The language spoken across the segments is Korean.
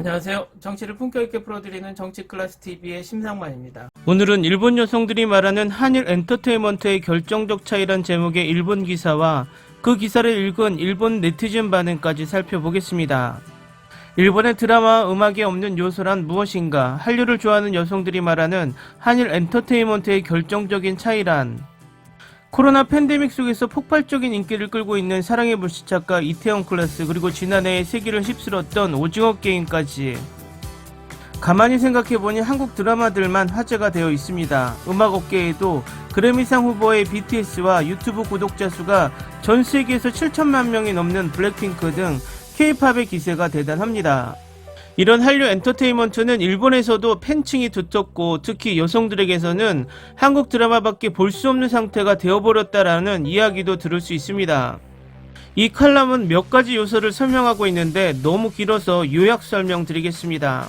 안녕하세요. 정치를 품격 있게 풀어드리는 정치클래스TV의 심상만입니다. 오늘은 일본 여성들이 말하는 한일 엔터테인먼트의 결정적 차이란 제목의 일본 기사와 그 기사를 읽은 일본 네티즌 반응까지 살펴보겠습니다. 일본의 드라마와 음악에 없는 요소란 무엇인가? 한류를 좋아하는 여성들이 말하는 한일 엔터테인먼트의 결정적인 차이란? 코로나 팬데믹 속에서 폭발적인 인기를 끌고 있는 사랑의 불시착과 이태원 클래스, 그리고 지난해에 세기를 휩쓸었던 오징어 게임까지. 가만히 생각해보니 한국 드라마들만 화제가 되어 있습니다. 음악업계에도 그래미상 후보의 BTS와 유튜브 구독자 수가 전 세계에서 7천만 명이 넘는 블랙핑크 등 K-팝의 기세가 대단합니다. 이런 한류 엔터테인먼트는 일본에서도 팬층이 두텁고 특히 여성들에게서는 한국 드라마밖에 볼 수 없는 상태가 되어버렸다라는 이야기도 들을 수 있습니다. 이 칼럼은 몇 가지 요소를 설명하고 있는데 너무 길어서 요약 설명드리겠습니다.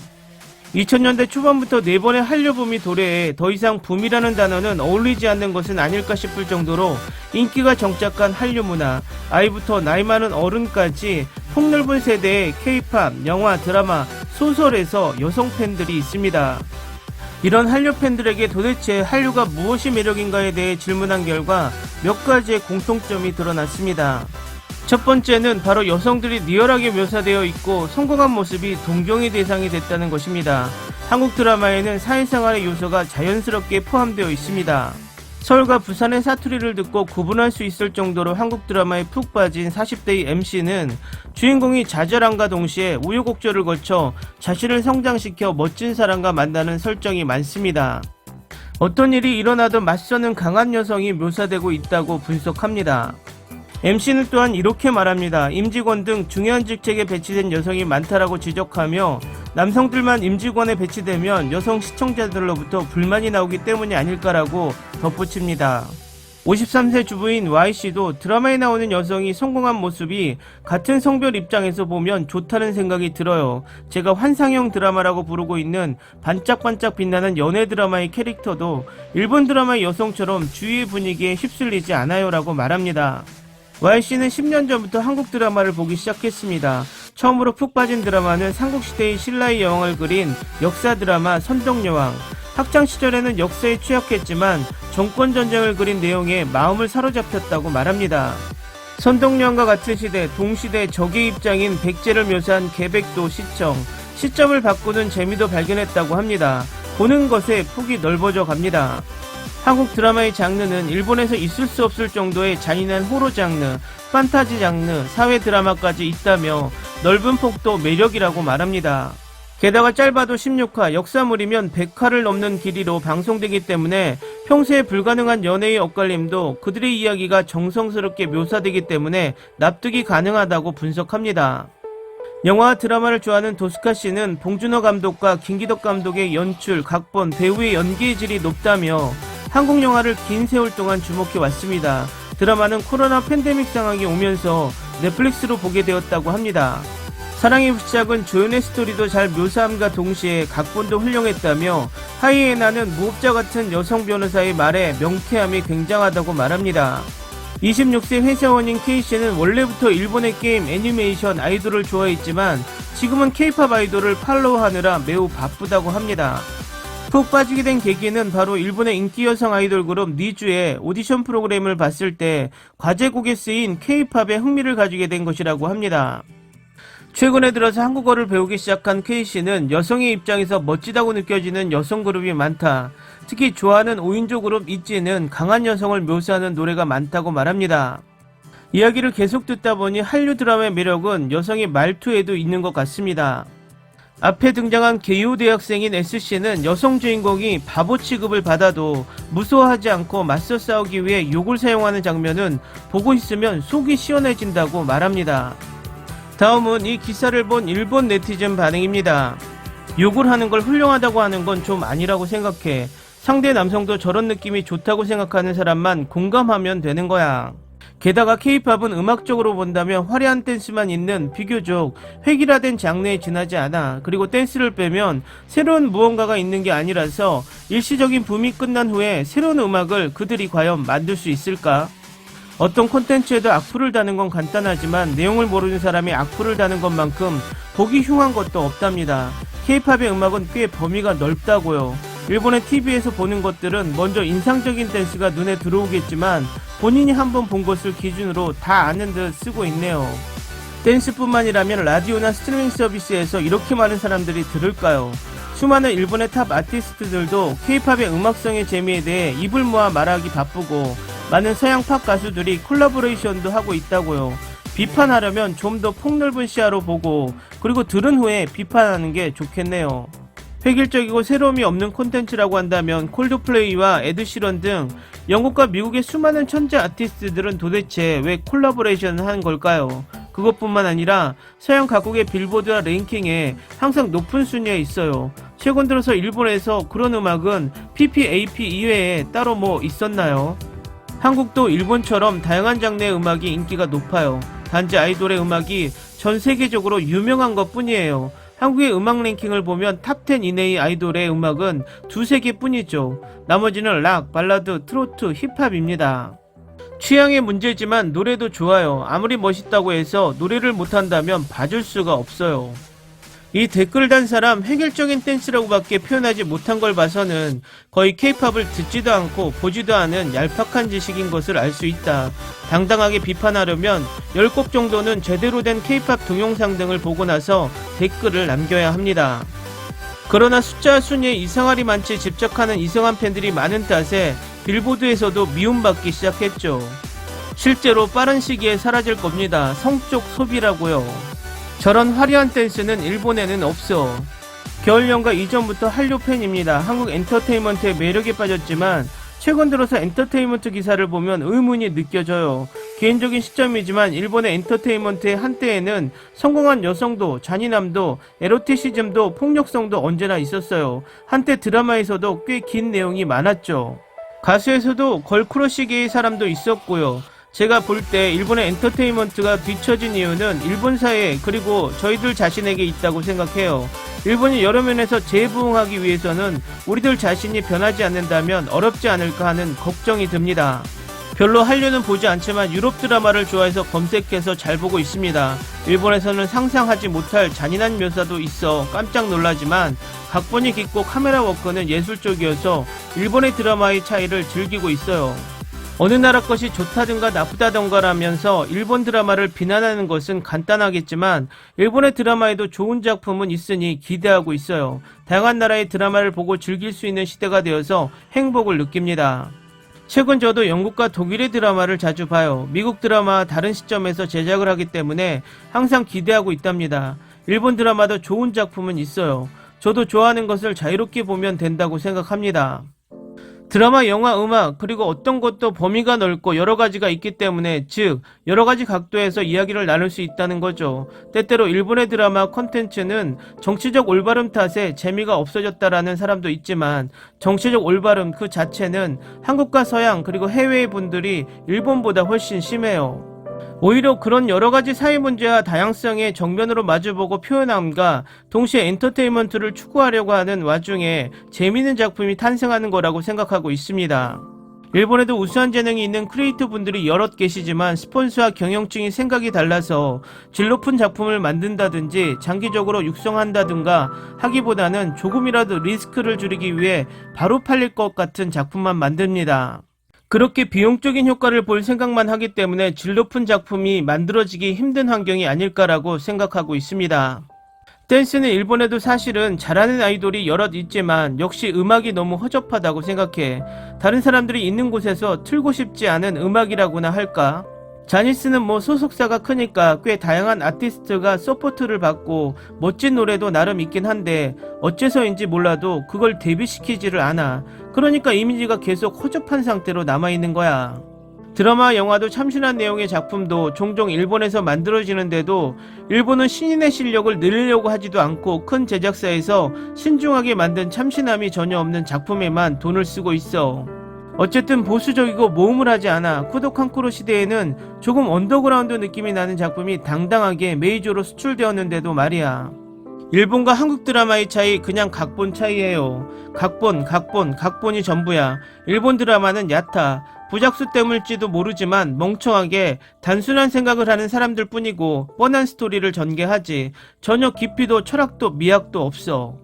2000년대 초반부터 4번의 한류 붐이 도래해 더 이상 붐이라는 단어는 어울리지 않는 것은 아닐까 싶을 정도로 인기가 정착한 한류 문화, 아이부터 나이 많은 어른까지 폭넓은 세대의 K-팝, 영화, 드라마, 소설에서 여성 팬들이 있습니다. 이런 한류 팬들에게 도대체 한류가 무엇이 매력인가에 대해 질문한 결과 몇 가지의 공통점이 드러났습니다. 첫 번째는 바로 여성들이 리얼하게 묘사되어 있고 성공한 모습이 동경의 대상이 됐다는 것입니다. 한국 드라마에는 사회생활의 요소가 자연스럽게 포함되어 있습니다. 서울과 부산의 사투리를 듣고 구분할 수 있을 정도로 한국 드라마에 푹 빠진 40대의 MC는 주인공이 좌절함과 동시에 우여곡절을 거쳐 자신을 성장시켜 멋진 사람과 만나는 설정이 많습니다. 어떤 일이 일어나도 맞서는 강한 여성이 묘사되고 있다고 분석합니다. MC는 또한 이렇게 말합니다. 임직원 등 중요한 직책에 배치된 여성이 많다라고 지적하며 남성들만 임직원에 배치되면 여성 시청자들로부터 불만이 나오기 때문이 아닐까라고 덧붙입니다. 53세 주부인 Y씨도 드라마에 나오는 여성이 성공한 모습이 같은 성별 입장에서 보면 좋다는 생각이 들어요. 제가 환상형 드라마라고 부르고 있는 반짝반짝 빛나는 연애 드라마의 캐릭터도 일본 드라마의 여성처럼 주위의 분위기에 휩쓸리지 않아요 라고 말합니다. Y씨는 10년 전부터 한국 드라마를 보기 시작했습니다. 처음으로 푹 빠진 드라마는 삼국시대의 신라의 여왕을 그린 역사 드라마 선덕여왕. 학창시절에는 역사에 취약했지만 정권전쟁을 그린 내용에 마음을 사로잡혔다고 말합니다. 선덕여왕과 같은 시대, 동시대 적의 입장인 백제를 묘사한 계백도 시점을 바꾸는 재미도 발견했다고 합니다. 보는 것에 폭이 넓어져 갑니다. 한국 드라마의 장르는 일본에서 있을 수 없을 정도의 잔인한 호러 장르, 판타지 장르, 사회 드라마까지 있다며 넓은 폭도 매력이라고 말합니다. 게다가 짧아도 16화, 역사물이면 100화를 넘는 길이로 방송되기 때문에 평소에 불가능한 연애의 엇갈림도 그들의 이야기가 정성스럽게 묘사되기 때문에 납득이 가능하다고 분석합니다. 영화와 드라마를 좋아하는 도스카 씨는 봉준호 감독과 김기덕 감독의 연출, 각본, 배우의 연기의 질이 높다며 한국 영화를 긴 세월 동안 주목해 왔습니다. 드라마는 코로나 팬데믹 상황이 오면서 넷플릭스로 보게 되었다고 합니다. 사랑의 불시착은 조연의 스토리도 잘 묘사함과 동시에 각본도 훌륭했다며 하이에나는 무법자 같은 여성 변호사의 말에 명쾌함이 굉장하다고 말합니다. 26세 회사원인 K씨는 원래부터 일본의 게임, 애니메이션, 아이돌을 좋아했지만 지금은 K-팝 아이돌을 팔로우하느라 매우 바쁘다고 합니다. 푹 빠지게 된 계기는 바로 일본의 인기 여성 아이돌 그룹 니쥬의 오디션 프로그램을 봤을 때 과제곡에 쓰인 K-팝에 흥미를 가지게 된 것이라고 합니다. 최근에 들어서 한국어를 배우기 시작한 K씨는 여성의 입장에서 멋지다고 느껴지는 여성 그룹이 많다. 특히 좋아하는 5인조 그룹 있지는 강한 여성을 묘사하는 노래가 많다고 말합니다. 이야기를 계속 듣다 보니 한류 드라마의 매력은 여성의 말투에도 있는 것 같습니다. 앞에 등장한 개요 대학생인 S씨는 여성 주인공이 바보 취급을 받아도 무서워하지 않고 맞서 싸우기 위해 욕을 사용하는 장면은 보고 있으면 속이 시원해진다고 말합니다. 다음은 이 기사를 본 일본 네티즌 반응입니다. 욕을 하는 걸 훌륭하다고 하는 건 좀 아니라고 생각해. 상대 남성도 저런 느낌이 좋다고 생각하는 사람만 공감하면 되는 거야. 게다가 K-팝은 음악적으로 본다면 화려한 댄스만 있는 비교적 획일화된 장르에 지나지 않아. 그리고 댄스를 빼면 새로운 무언가가 있는 게 아니라서 일시적인 붐이 끝난 후에 새로운 음악을 그들이 과연 만들 수 있을까? 어떤 콘텐츠에도 악플을 다는 건 간단하지만 내용을 모르는 사람이 악플을 다는 것만큼 보기 흉한 것도 없답니다. K-팝의 음악은 꽤 범위가 넓다고요. 일본의 TV에서 보는 것들은 먼저 인상적인 댄스가 눈에 들어오겠지만 본인이 한번 본 것을 기준으로 다 아는 듯 쓰고 있네요. 댄스뿐만이라면 라디오나 스트리밍 서비스에서 이렇게 많은 사람들이 들을까요? 수많은 일본의 탑 아티스트들도 K-팝의 음악성의 재미에 대해 입을 모아 말하기 바쁘고 많은 서양 팝 가수들이 콜라보레이션도 하고 있다고요. 비판하려면 좀 더 폭넓은 시야로 보고 그리고 들은 후에 비판하는 게 좋겠네요. 획일적이고 새로움이 없는 콘텐츠라고 한다면 콜드플레이와 에드시런 등 영국과 미국의 수많은 천재 아티스트들은 도대체 왜 콜라보레이션을 하는 걸까요? 그것뿐만 아니라 서양 각국의 빌보드와 랭킹에 항상 높은 순위에 있어요. 최근 들어서 일본에서 그런 음악은 PPAP 이외에 따로 뭐 있었나요? 한국도 일본처럼 다양한 장르의 음악이 인기가 높아요. 단지 아이돌의 음악이 전 세계적으로 유명한 것 뿐이에요. 한국의 음악 랭킹을 보면 탑10 이내의 아이돌의 음악은 두세 개 뿐이죠. 나머지는 락, 발라드, 트로트, 힙합입니다. 취향의 문제지만 노래도 좋아요. 아무리 멋있다고 해서 노래를 못한다면 봐줄 수가 없어요. 이 댓글 단 사람 획일적인 댄스라고밖에 표현하지 못한 걸 봐서는 거의 K-팝을 듣지도 않고 보지도 않은 얄팍한 지식인 것을 알 수 있다. 당당하게 비판하려면 10곡 정도는 제대로 된 K-팝 동영상 등을 보고 나서 댓글을 남겨야 합니다. 그러나 숫자와 순위에 이상하리 많지 집착하는 이상한 팬들이 많은 탓에 빌보드에서도 미움받기 시작했죠. 실제로 빠른 시기에 사라질 겁니다. 성적 소비라고요. 저런 화려한 댄스는 일본에는 없어. 겨울연가 이전부터 한류 팬입니다. 한국 엔터테인먼트의 매력에 빠졌지만 최근 들어서 엔터테인먼트 기사를 보면 의문이 느껴져요. 개인적인 시점이지만 일본의 엔터테인먼트의 한때에는 성공한 여성도 잔인함도 에로티시즘도 폭력성도 언제나 있었어요. 한때 드라마에서도 꽤 긴 내용이 많았죠. 가수에서도 걸크러쉬계의 사람도 있었고요. 제가 볼 때 일본의 엔터테인먼트가 뒤처진 이유는 일본 사회 그리고 저희들 자신에게 있다고 생각해요. 일본이 여러 면에서 재부흥하기 위해서는 우리들 자신이 변하지 않는다면 어렵지 않을까 하는 걱정이 듭니다. 별로 한류는 보지 않지만 유럽 드라마를 좋아해서 검색해서 잘 보고 있습니다. 일본에서는 상상하지 못할 잔인한 묘사도 있어 깜짝 놀라지만 각본이 깊고 카메라 워크는 예술적이어서 일본의 드라마의 차이를 즐기고 있어요. 어느 나라 것이 좋다든가 나쁘다든가라면서 일본 드라마를 비난하는 것은 간단하겠지만 일본의 드라마에도 좋은 작품은 있으니 기대하고 있어요. 다양한 나라의 드라마를 보고 즐길 수 있는 시대가 되어서 행복을 느낍니다. 최근 저도 영국과 독일의 드라마를 자주 봐요. 미국 드라마와 다른 시점에서 제작을 하기 때문에 항상 기대하고 있답니다. 일본 드라마도 좋은 작품은 있어요. 저도 좋아하는 것을 자유롭게 보면 된다고 생각합니다. 드라마, 영화, 음악, 그리고 어떤 것도 범위가 넓고 여러 가지가 있기 때문에 즉 여러 가지 각도에서 이야기를 나눌 수 있다는 거죠. 때때로 일본의 드라마 콘텐츠는 정치적 올바름 탓에 재미가 없어졌다라는 사람도 있지만 정치적 올바름 그 자체는 한국과 서양 그리고 해외의 분들이 일본보다 훨씬 심해요. 오히려 그런 여러가지 사회 문제와 다양성의 정면으로 마주보고 표현함과 동시에 엔터테인먼트를 추구하려고 하는 와중에 재미있는 작품이 탄생하는 거라고 생각하고 있습니다. 일본에도 우수한 재능이 있는 크리에이터 분들이 여럿 계시지만 스폰서와 경영층이 생각이 달라서 질 높은 작품을 만든다든지 장기적으로 육성한다든가 하기보다는 조금이라도 리스크를 줄이기 위해 바로 팔릴 것 같은 작품만 만듭니다. 그렇게 비용적인 효과를 볼 생각만 하기 때문에 질 높은 작품이 만들어지기 힘든 환경이 아닐까라고 생각하고 있습니다. 댄스는 일본에도 사실은 잘하는 아이돌이 여럿 있지만 역시 음악이 너무 허접하다고 생각해. 다른 사람들이 있는 곳에서 틀고 싶지 않은 음악이라고나 할까? 자니스는 뭐 소속사가 크니까 꽤 다양한 아티스트가 서포트를 받고 멋진 노래도 나름 있긴 한데 어째서인지 몰라도 그걸 데뷔시키지를 않아. 그러니까 이미지가 계속 허접한 상태로 남아있는 거야. 드라마, 영화도 참신한 내용의 작품도 종종 일본에서 만들어지는데도 일본은 신인의 실력을 늘리려고 하지도 않고 큰 제작사에서 신중하게 만든 참신함이 전혀 없는 작품에만 돈을 쓰고 있어. 어쨌든 보수적이고 모험을 하지 않아. 쿠도칸쿠로 시대에는 조금 언더그라운드 느낌이 나는 작품이 당당하게 메이저로 수출되었는데도 말이야. 일본과 한국 드라마의 차이 그냥 각본 차이예요. 각본이 전부야. 일본 드라마는 얕아. 부작수 때문일지도 모르지만 멍청하게 단순한 생각을 하는 사람들 뿐이고 뻔한 스토리를 전개하지 전혀 깊이도 철학도 미학도 없어.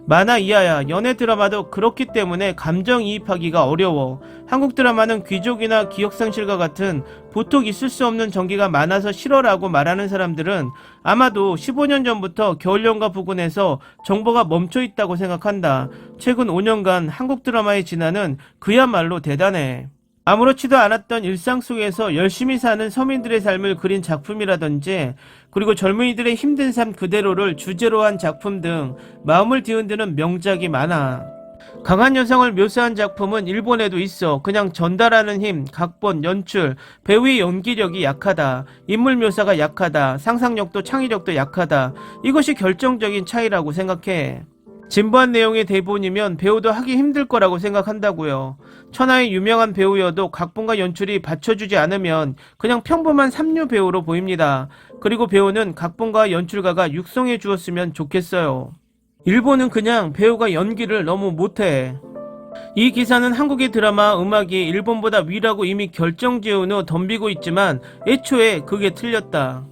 만화 이하야. 연애 드라마도 그렇기 때문에 감정이입하기가 어려워. 한국 드라마는 귀족이나 기억상실과 같은 보통 있을 수 없는 전개가 많아서 싫어라고 말하는 사람들은 아마도 15년 전부터 겨울연가 부근에서 정보가 멈춰있다고 생각한다. 최근 5년간 한국 드라마의 진화는 그야말로 대단해. 아무렇지도 않았던 일상 속에서 열심히 사는 서민들의 삶을 그린 작품이라든지, 그리고 젊은이들의 힘든 삶 그대로를 주제로 한 작품 등 마음을 뒤흔드는 명작이 많아. 강한 여성을 묘사한 작품은 일본에도 있어. 그냥 전달하는 힘, 각본, 연출, 배우의 연기력이 약하다. 인물 묘사가 약하다. 상상력도 창의력도 약하다. 이것이 결정적인 차이라고 생각해. 진부한 내용의 대본이면 배우도 하기 힘들 거라고 생각한다고요. 천하의 유명한 배우여도 각본과 연출이 받쳐주지 않으면 그냥 평범한 삼류 배우로 보입니다. 그리고 배우는 각본과 연출가가 육성해 주었으면 좋겠어요. 일본은 그냥 배우가 연기를 너무 못해. 이 기사는 한국의 드라마 음악이 일본보다 위라고 이미 결정지은 후 덤비고 있지만 애초에 그게 틀렸다.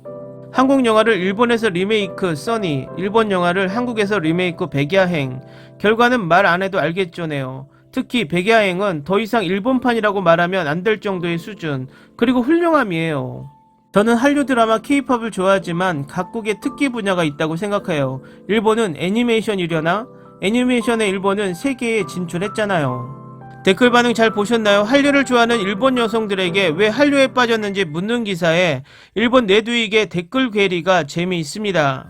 한국 영화를 일본에서 리메이크 써니, 일본 영화를 한국에서 리메이크 백야행. 결과는 말 안 해도 알겠죠네요. 특히 백야행은 더 이상 일본판이라고 말하면 안 될 정도의 수준, 그리고 훌륭함이에요. 저는 한류 드라마 K-팝을 좋아하지만 각국의 특기 분야가 있다고 생각해요. 일본은 애니메이션이려나? 애니메이션의 일본은 세계에 진출했잖아요. 댓글 반응 잘 보셨나요? 한류를 좋아하는 일본 여성들에게 왜 한류에 빠졌는지 묻는 기사에 일본 내두익의 댓글 괴리가 재미있습니다.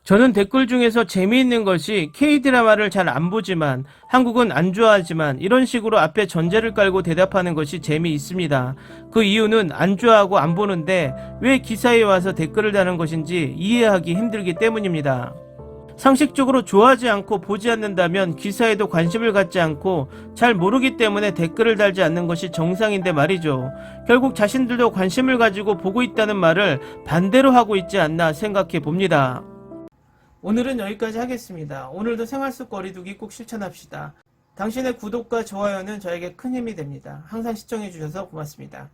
저는 댓글 중에서 재미있는 것이 K-드라마를 잘 안 보지만 한국은 안 좋아하지만 이런 식으로 앞에 전제를 깔고 대답하는 것이 재미있습니다. 그 이유는 안 좋아하고 안 보는데 왜 기사에 와서 댓글을 다는 것인지 이해하기 힘들기 때문입니다. 상식적으로 좋아하지 않고 보지 않는다면 기사에도 관심을 갖지 않고 잘 모르기 때문에 댓글을 달지 않는 것이 정상인데 말이죠. 결국 자신들도 관심을 가지고 보고 있다는 말을 반대로 하고 있지 않나 생각해 봅니다. 오늘은 여기까지 하겠습니다. 오늘도 생활 속 거리두기 꼭 실천합시다. 당신의 구독과 좋아요는 저에게 큰 힘이 됩니다. 항상 시청해주셔서 고맙습니다.